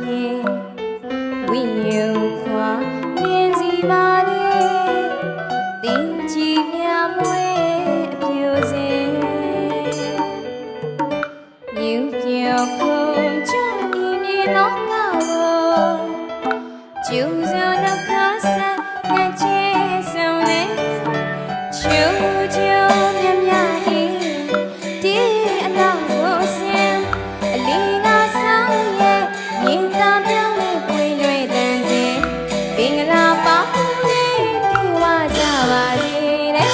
ပြင်ဝိညုခွာမြင်စီပါလေတင်ကြည်မြမွေအပြိုစင်မြူပြောခုံချဒီမြေလောကကိုကျူးစွာနှခါဆက်နဲ့ချေဆောင်လေချူချူမြမြဟိဒီအလောက်ကိုစင်အလီနာဆောင်ရဲ့မြင်သာပြောင်းလေးပွေလွယ်တန်စင်ပင်္ဂလာပေါင်းလေးဒီဝါကြပါစေတဲ့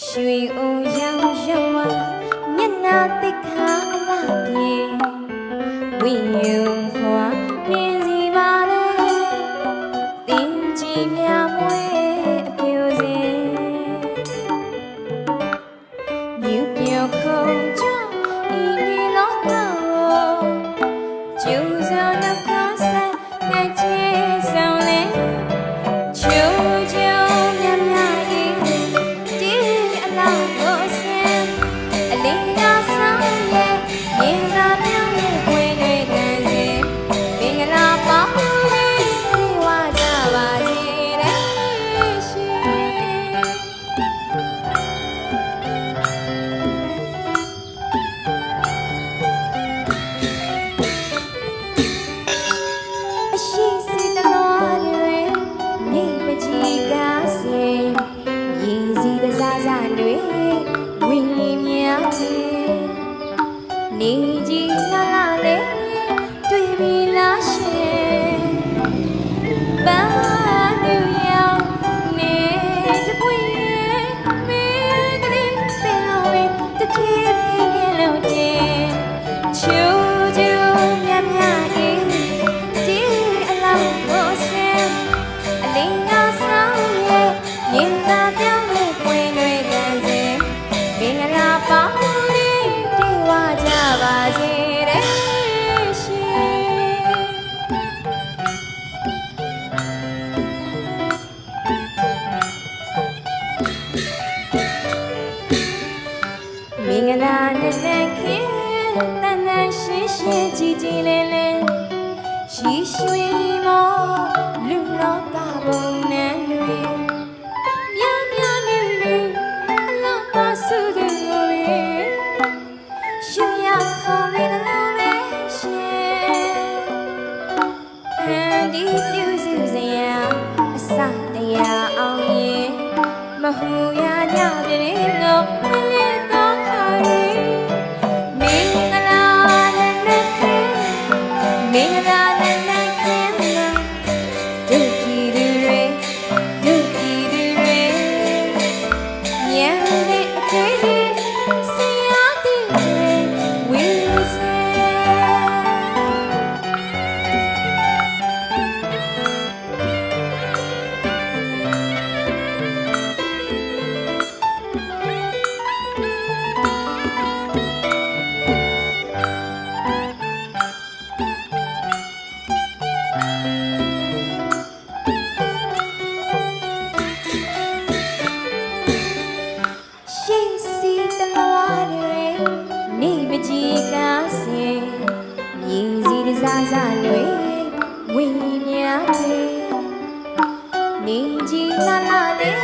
ရွှေဦးရောင်ရွဝမျက်နှာတိတ်ခါအလားပြေဝိညုံခွာမြင်စီပါလေတင်ကြည်မြမွေအပြိုစင်မြူပြောခုံချဤဒီလောကကိုကျူးစွာနှခါဆက်နဲ့ချေဆောင်လေချူချူမြမြဤဒီအလောက်ကိုစင်အလေးနာဆောင်ရဲ့မြင်သာပြောင်းလေးပွေတွေတန်စင်ပင်္ဂလာပေါင်းလေးဒီဝါကြပါစေတဲ့ရှင်အရှိစီတလောတွေနေမကြီးကားစင်ရည်စီတစားစားတွေဝိညာဉ်ချင်းနေကြီးလာလာလေးတွေ့ပြီလားရှင်ဘာလူရောင်နေတပွေမေကလေးပင်လို့ပဲတချီပြင်းလို့တင်ချူချူမြမြအေးဒီအလောက်ကိုစင်အလေးနာဆောင်ရဲ့မြင်သာပြောင်းလို့ပွင့်တွေတန်စင်ပင်္ဂလာပေါင်းလေးဒီဝါကြပါစေတဲ့ရှင်မင်္ဂလာနဲ့လက်ခင်တန်တန်ရှင်းရှင်းကြည်ကြည်လေးလေးရှိရွှေမောလူလောကပုံနဲ့တွေမြမြလူလူအလောက်ပါစုသူကိုရှင်ရခေါ်နေလို့ပဲရှင်ဟန်ဒီပြုစုစရာအစတရားအောင်ရင်မဟူရညပြင်းလို့မလေးတော့ခါရီမင်္ဂလာနဲ့လက်ခင်မင်္ဂလာနဲ့လက်ခင်ဒုတိတွေဒုတိတွေညံလေးအကျွေးလေးဆရာတိတွေဝီဆဲရှိစီတလောတွေနေမကြီးကားစင်မြည်စီတစားစားတွေဝိညာဉ်ချင်းနေကြီးလာလာလေး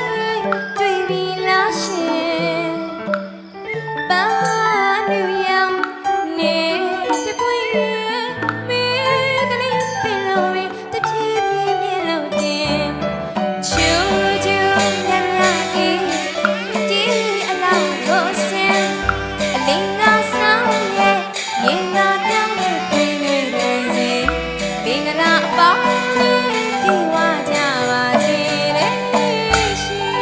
တွေ့ပြီလားရှင်ဘာလူရောင်နေတပွေမေကလေးပင်လို့ပဲတတိပြင်းလို့တင်ချူချူမြမြအေးဒီအလောက်ကိုစင်အလေးနာဆောင်ရဲ့မြင်သာပြောင်းလေးပွေနေတယ်စေပင်္ဂလာအပေါင်းလေးဒီဝါကြပါစေတဲ့ရှင်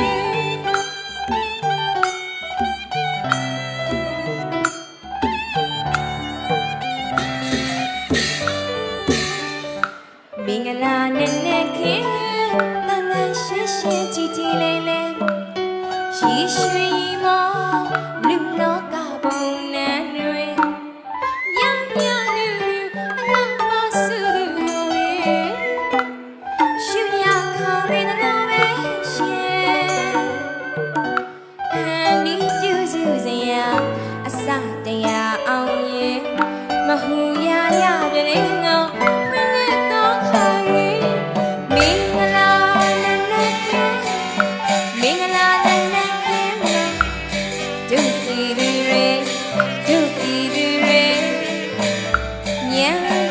မြန်